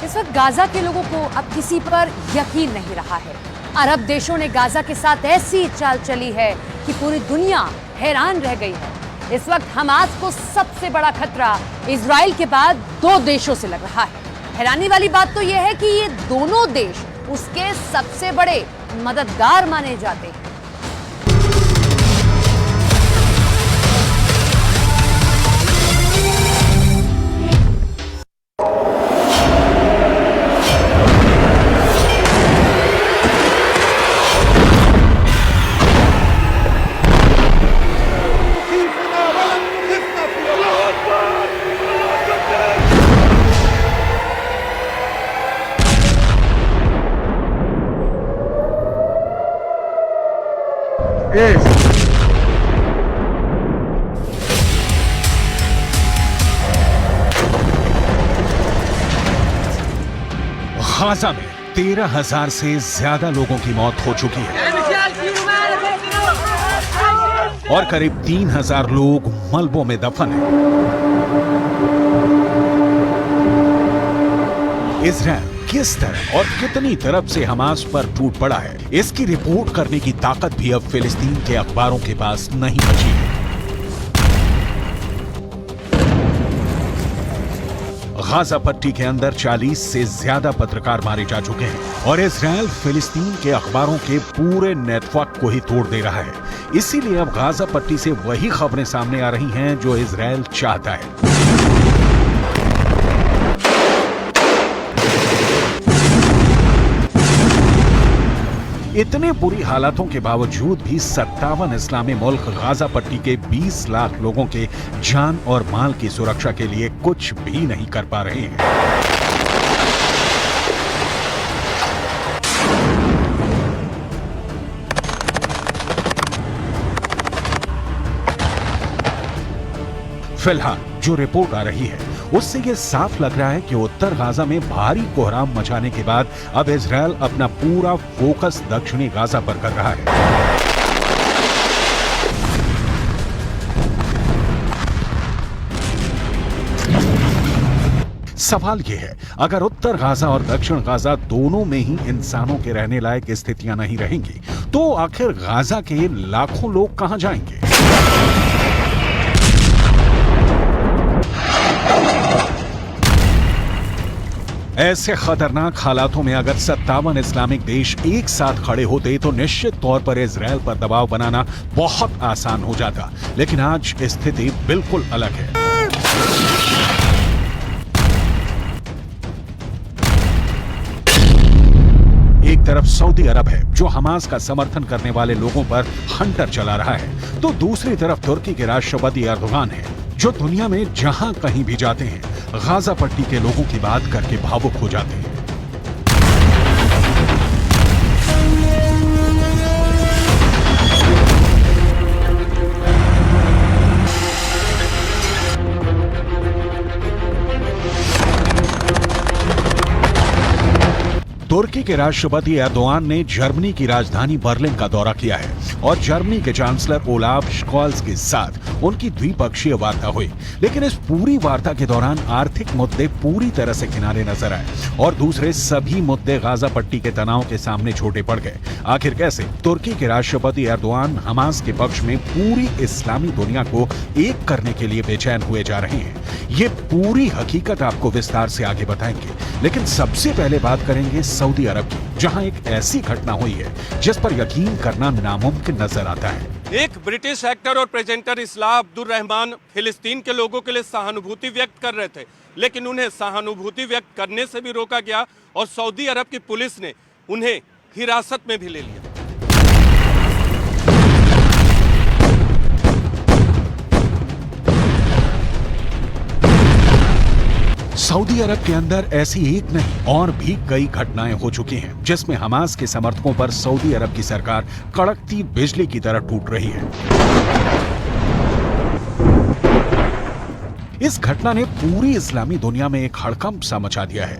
इस वक्त गाजा के लोगों को अब किसी पर यकीन नहीं रहा है। अरब देशों ने गाजा के साथ ऐसी चाल चली है कि पूरी दुनिया हैरान रह गई है। इस वक्त हमास को सबसे बड़ा खतरा इजराइल के बाद 2 देशों से लग रहा है। हैरानी वाली बात तो यह है कि ये दोनों देश उसके सबसे बड़े मददगार माने जाते हैं। गाजा में 13,000 से ज्यादा लोगों की मौत हो चुकी है और करीब 3,000 लोग मलबों में दफन हैं। इजराइल किस तरह और कितनी तरफ से हमास पर टूट पड़ा है, इसकी रिपोर्ट करने की ताकत भी अब फिलिस्तीन के अखबारों के पास नहीं बची है। गाजा पट्टी के अंदर 40 से ज्यादा पत्रकार मारे जा चुके हैं और इजराइल फिलिस्तीन के अखबारों के पूरे नेटवर्क को ही तोड़ दे रहा है। इसीलिए अब गाजा पट्टी से वही खबरें सामने आ रही हैं जो इजराइल चाहता है। इतने बुरी हालातों के बावजूद भी 57 इस्लामी मुल्क गाजा पट्टी के 20 लाख लोगों के जान और माल की सुरक्षा के लिए कुछ भी नहीं कर पा रहे हैं। फिलहाल जो रिपोर्ट आ रही है उससे ये साफ लग रहा है कि उत्तर गाजा में भारी कोहराम मचाने के बाद अब इजराइल अपना पूरा फोकस दक्षिणी गाजा पर कर रहा है। सवाल यह है, अगर उत्तर गाजा और दक्षिण गाजा दोनों में ही इंसानों के रहने लायक स्थितियां नहीं रहेंगी तो आखिर गाजा के लाखों लोग कहां जाएंगे? ऐसे खतरनाक हालातों में अगर 57 इस्लामिक देश एक साथ खड़े होते तो निश्चित तौर पर इजराइल पर दबाव बनाना बहुत आसान हो जाता, लेकिन आज स्थिति बिल्कुल अलग है। एक तरफ सऊदी अरब है जो हमास का समर्थन करने वाले लोगों पर हंटर चला रहा है, तो दूसरी तरफ तुर्की के राष्ट्रपति एर्दोगान है जो दुनिया में जहां कहीं भी जाते हैं गाजा पट्टी के लोगों की बात करके भावुक हो जाते हैं। तुर्की के राष्ट्रपति एर्दोगान ने जर्मनी की राजधानी बर्लिन का दौरा किया है और जर्मनी के चांसलर ओलाफ स्कॉल्स के साथ उनकी द्विपक्षीय वार्ता हुई, लेकिन इस पूरी वार्ता के दौरान आर्थिक मुद्दे पूरी तरह से किनारे नजर आए और दूसरे सभी मुद्दे गाजा पट्टी के तनाव के सामने छोटे पड़ गए। आखिर कैसे? तुर्की के राष्ट्रपति एर्दोगान हमास के पक्ष में पूरी इस्लामी दुनिया को एक करने के लिए बेचैन हुए जा रहे हैं। ये पूरी हकीकत आपको विस्तार से आगे बताएंगे, लेकिन सबसे पहले बात करेंगे सऊदी अरब की, जहां एक ऐसी घटना हुई है जिस पर यकीन करना नामुमकिन नजर आता है। एक ब्रिटिश एक्टर और प्रेजेंटर इस्लाह अब्दुल रहमान फिलिस्तीन के लोगों के लिए सहानुभूति व्यक्त कर रहे थे, लेकिन उन्हें सहानुभूति व्यक्त करने से भी रोका गया और सऊदी अरब की पुलिस ने उन्हें हिरासत में भी ले लिया। सऊदी अरब के अंदर ऐसी एक नहीं और भी कई घटनाएं हो चुकी हैं जिसमें हमास के समर्थकों पर सऊदी अरब की सरकार कड़कती बिजली की तरह टूट रही है। इस घटना ने पूरी इस्लामी दुनिया में एक हड़कंप सा मचा दिया है।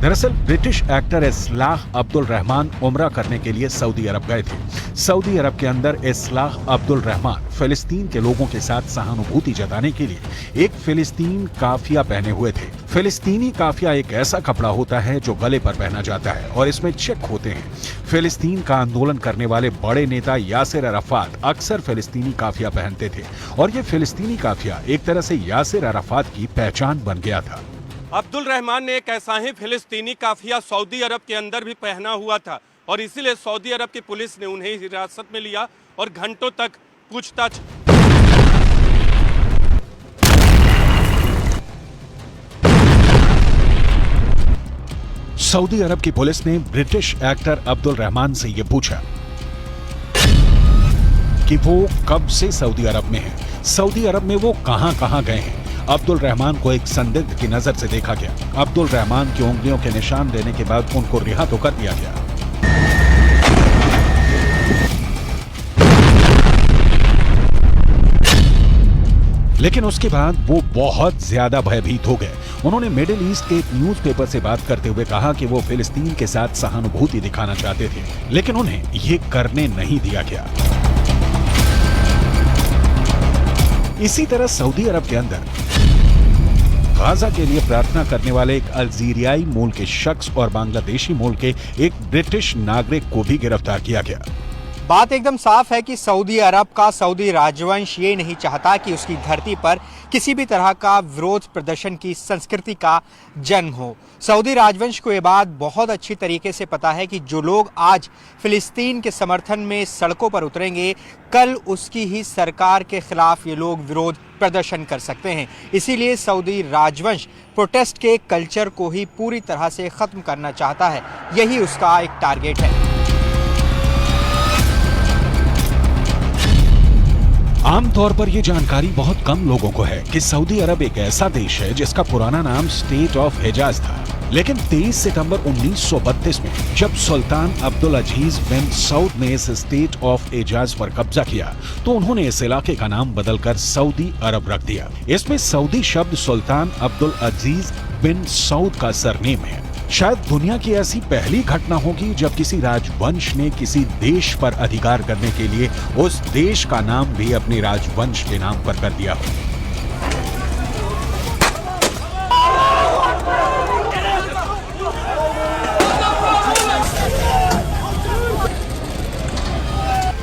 दरअसल ब्रिटिश एक्टर इस्लाह अब्दुल रहमान उम्रा करने के लिए सऊदी अरब गए थे। सऊदी अरब के अंदर इस्लाह अब्दुल रहमान फिलिस्तीन के लोगों के साथ सहानुभूति जताने के लिए एक फिलिस्तीन काफिया पहने हुए थे। फिलिस्तीनी काफिया एक ऐसा कपड़ा होता है जो गले पर पहना जाता है और इसमें चेक होते हैं। फिलिस्तीन का आंदोलन करने वाले बड़े नेता यासिर अराफात अक्सर फिलिस्तीनी काफिया पहनते थे और ये फिलिस्तीनी काफिया एक तरह से यासिर अराफात की पहचान बन गया था। अब्दुल रहमान ने एक ऐसा ही फिलिस्तीनी काफिया सऊदी अरब के अंदर भी पहना हुआ था और इसीलिए सऊदी अरब की पुलिस ने उन्हें हिरासत में लिया और घंटों तक पूछताछ। सऊदी अरब की पुलिस ने ब्रिटिश एक्टर अब्दुल रहमान से ये पूछा कि वो कब से सऊदी अरब में है, सऊदी अरब में वो कहां गए हैं। अब्दुल रहमान को एक संदिग्ध की नजर से देखा गया। अब्दुल रहमान की उंगलियों के निशान देने के बाद उनको रिहा तो कर दिया गया। लेकिन उसके बाद वो बहुत ज्यादा भयभीत हो गए। उन्होंने मिडिल ईस्ट के एक न्यूज़पेपर से बात करते हुए कहा कि वो फिलिस्तीन के साथ सहानुभूति दिखाना चाहते थे, लेकिन उन्हें ये करने नहीं दिया गया। इसी तरह सऊदी अरब के अंदर गाजा के लिए प्रार्थना करने वाले एक अल्जीरियाई मूल के शख्स और बांग्लादेशी मूल के एक ब्रिटिश नागरिक को भी गिरफ्तार किया गया। बात एकदम साफ है कि सऊदी अरब का सऊदी राजवंश ये नहीं चाहता कि उसकी धरती पर किसी भी तरह का विरोध प्रदर्शन की संस्कृति का जन्म हो। सऊदी राजवंश को ये बात बहुत अच्छी तरीके से पता है कि जो लोग आज फिलिस्तीन के समर्थन में सड़कों पर उतरेंगे, कल उसकी ही सरकार के खिलाफ ये लोग विरोध प्रदर्शन कर सकते हैं। इसीलिए सऊदी राजवंश प्रोटेस्ट के कल्चर को ही पूरी तरह से खत्म करना चाहता है। यही उसका एक टारगेट है। आमतौर पर यह जानकारी बहुत कम लोगों को है कि सऊदी अरब एक ऐसा देश है जिसका पुराना नाम स्टेट ऑफ हिजाज था। लेकिन 23 सितंबर 1932 में जब सुल्तान अब्दुल अजीज बिन सऊद ने इस स्टेट ऑफ हिजाज पर कब्जा किया तो उन्होंने इस इलाके का नाम बदलकर सऊदी अरब रख दिया। इसमें सऊदी शब्द सुल्तान अब्दुल अजीज बिन सऊद का सरनेम है। शायद दुनिया की ऐसी पहली घटना होगी जब किसी राजवंश ने किसी देश पर अधिकार करने के लिए उस देश का नाम भी अपने राजवंश के नाम पर कर दिया हो।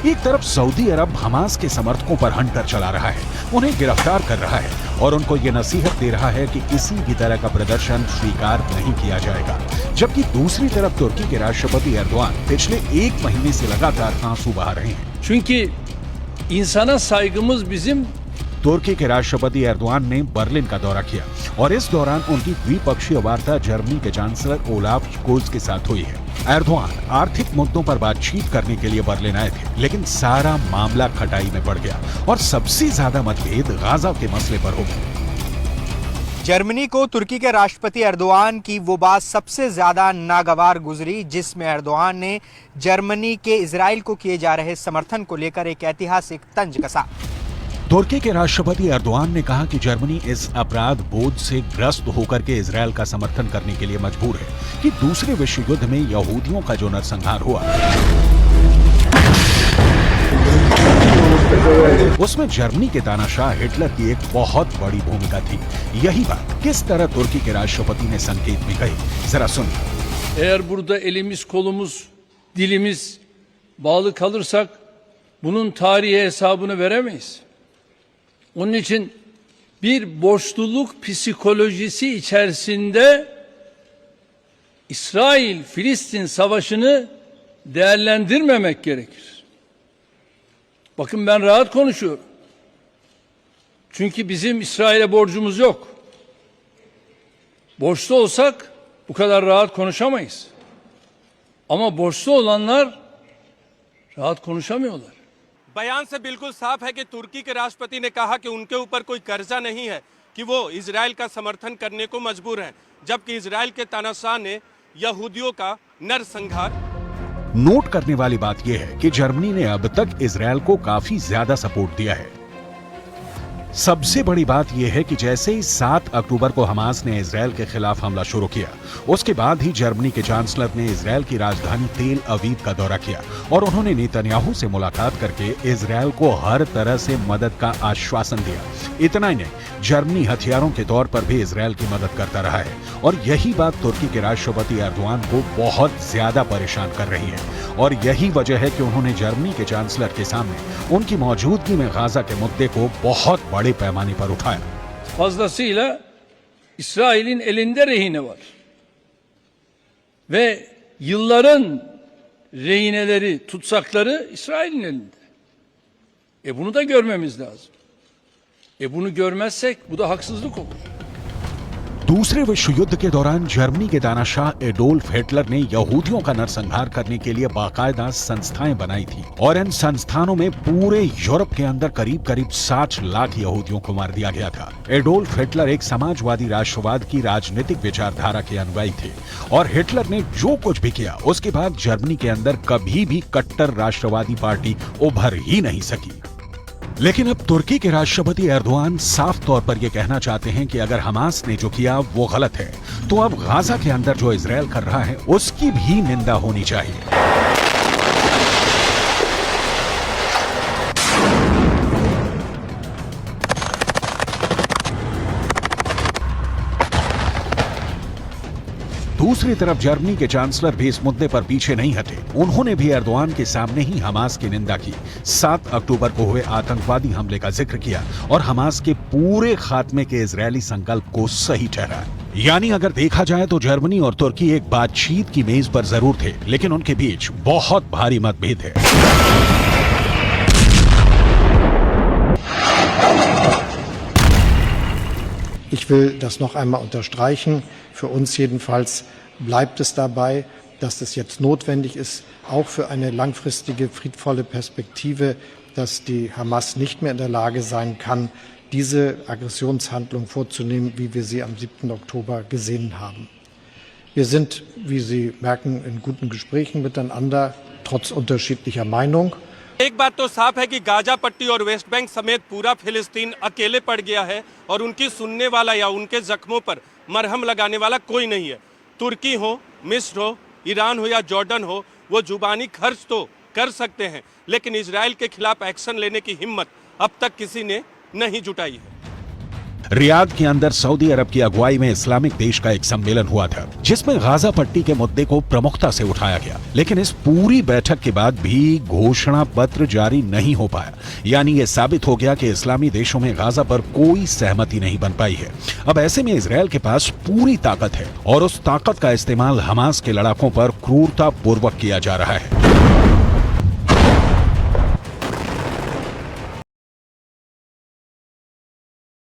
एक तरफ सऊदी अरब हमास के समर्थकों पर हंटर चला रहा है, उन्हें गिरफ्तार कर रहा है और उनको ये नसीहत दे रहा है कि किसी भी तरह का प्रदर्शन स्वीकार नहीं किया जाएगा। जबकि दूसरी तरफ तुर्की के राष्ट्रपति एर्दोआन पिछले 1 महीने से लगातार आंसू बहा रहे हैं। Çünkü insana saygımız bizim। तुर्की के राष्ट्रपति एर्दोआन ने बर्लिन का दौरा किया और इस दौरान उनकी द्विपक्षीय वार्ता जर्मनी के चांसलर ओलाफ स्कोल्ज के साथ हुई है। एर्दोआन आर्थिक मुद्दों पर बातचीत करने के लिए बर्लिन आए थे, लेकिन सारा मामला खटाई में पड़ गया और सबसे ज्यादा मतभेद गाजा के मसले पर हो गए। जर्मनी को तुर्की के राष्ट्रपति एर्दोआन की वो बात सबसे ज्यादा नागवार गुजरी जिसमें एर्दोआन ने जर्मनी के इजराइल को किए जा रहे समर्थन को लेकर एक ऐतिहासिक तंज कसा। तुर्की के राष्ट्रपति एर्दोआन ने कहा कि जर्मनी इस अपराध बोझ से ग्रस्त होकर के इजराइल का समर्थन करने के लिए मजबूर है कि दूसरे विश्व युद्ध में यहूदियों का जो नरसंहार हुआ उसमें जर्मनी के तानाशाह हिटलर की एक बहुत बड़ी भूमिका थी। यही बात किस तरह तुर्की के राष्ट्रपति ने संकेत में कही, जरा सुनिए। Eğer burada elimiz, kolumuz, dilimiz bağlı kalırsak bunun tarihi hesabını veremeyiz. Onun için bir borçluluk psikolojisi içerisinde İsrail-Filistin savaşını değerlendirmemek gerekir. Bakın ben rahat konuşuyorum. Çünkü bizim İsrail'e borcumuz yok. Borçlu olsak bu kadar rahat konuşamayız. Ama borçlu olanlar rahat konuşamıyorlar. बयान से बिल्कुल साफ है कि तुर्की के राष्ट्रपति ने कहा कि उनके ऊपर कोई कर्जा नहीं है कि वो इजराइल का समर्थन करने को मजबूर हैं, जबकि इजराइल के तानाशाह ने यहूदियों का नरसंहार। नोट करने वाली बात यह है कि जर्मनी ने अब तक इजराइल को काफी ज्यादा सपोर्ट दिया है। सबसे बड़ी बात यह है कि जैसे ही 7 अक्टूबर को हमास ने इजरायल के खिलाफ हमला शुरू किया, उसके बाद ही जर्मनी के चांसलर ने इजरायल की राजधानी तेल अवीव का दौरा किया और उन्होंने नेतन्याहू से मुलाकात करके इजरायल को हर तरह से मदद का आश्वासन दिया। इतना ही नहीं, जर्मनी हथियारों के तौर पर भी इजरायल की मदद करता रहा है और यही बात तुर्की के राष्ट्रपति एर्दोआन को बहुत ज्यादा परेशान कर रही है और यही वजह है कि उन्होंने जर्मनी के चांसलर के सामने उनकी मौजूदगी में गाजा के मुद्दे को बहुत बड़े पैमाने पर उठाया। Fazlasıyla İsrail'in elinde rehine var. Ve yılların rehineleri, tutsakları İsrail'in elinde. Bunu da görmemiz lazım. Bunu görmezsek bu da haksızlık olur. दूसरे विश्व युद्ध के दौरान जर्मनी के तानाशाह एडोल्फ हिटलर ने यहूदियों का नरसंहार करने के लिए बाकायदा संस्थाएं बनाई थी और इन संस्थानों में पूरे यूरोप के अंदर करीब 60 लाख यहूदियों को मार दिया गया था। एडोल्फ हिटलर एक समाजवादी राष्ट्रवाद की राजनीतिक विचारधारा के अनुयायी थे और हिटलर ने जो कुछ भी किया उसके बाद जर्मनी के अंदर कभी भी कट्टर राष्ट्रवादी पार्टी उभर ही नहीं सकी। लेकिन अब तुर्की के राष्ट्रपति एर्दोआन साफ तौर पर यह कहना चाहते हैं कि अगर हमास ने जो किया वो गलत है, तो अब गाजा के अंदर जो इजरायल कर रहा है उसकी भी निंदा होनी चाहिए। दूसरी तरफ जर्मनी के चांसलर भी इस मुद्दे पर पीछे नहीं हटे। उन्होंने भी एर्दोआन के सामने ही हमास की निंदा की, 7 अक्टूबर को हुए आतंकवादी हमले का जिक्र किया और हमास के पूरे खात्मे के इजरायली संकल्प को सही ठहराया। यानी अगर देखा जाए तो जर्मनी और तुर्की एक बातचीत की मेज पर जरूर थे, लेकिन उनके बीच बहुत भारी मतभेद है। Ich will das noch einmal unterstreichen. Für uns jedenfalls bleibt es dabei, dass es jetzt notwendig ist, auch für eine langfristige, friedvolle Perspektive, dass die Hamas nicht mehr in der Lage sein kann, diese Aggressionshandlung vorzunehmen, wie wir sie am 7. Oktober gesehen haben. Wir sind, wie Sie merken, in guten Gesprächen miteinander, trotz unterschiedlicher Meinung. एक बात तो साफ है कि Gaza पट्टी और West Bank समेत पूरा फिलिस्तीन अकेले पड़ गया है और उनकी सुनने वाला या उनके जख्मों पर मरहम लगाने वाला कोई नहीं है। तुर्की हो, मिस्र हो, ईरान हो या जॉर्डन हो, वो जुबानी खर्च तो कर सकते हैं, लेकिन इजराइल के खिलाफ एक्शन लेने की हिम्मत अब तक किसी ने नहीं जुटाई है। रियाद के अंदर सऊदी अरब की अगुवाई में इस्लामिक देश का एक सम्मेलन हुआ था, जिसमें गाजा पट्टी के मुद्दे को प्रमुखता से उठाया गया, लेकिन इस पूरी बैठक के बाद भी घोषणा पत्र जारी नहीं हो पाया। यानी ये साबित हो गया कि इस्लामी देशों में गाजा पर कोई सहमति नहीं बन पाई है। अब ऐसे में इजरायल के पास पूरी ताकत है और उस ताकत का इस्तेमाल हमास के लड़ाकों पर क्रूरता पूर्वक किया जा रहा है।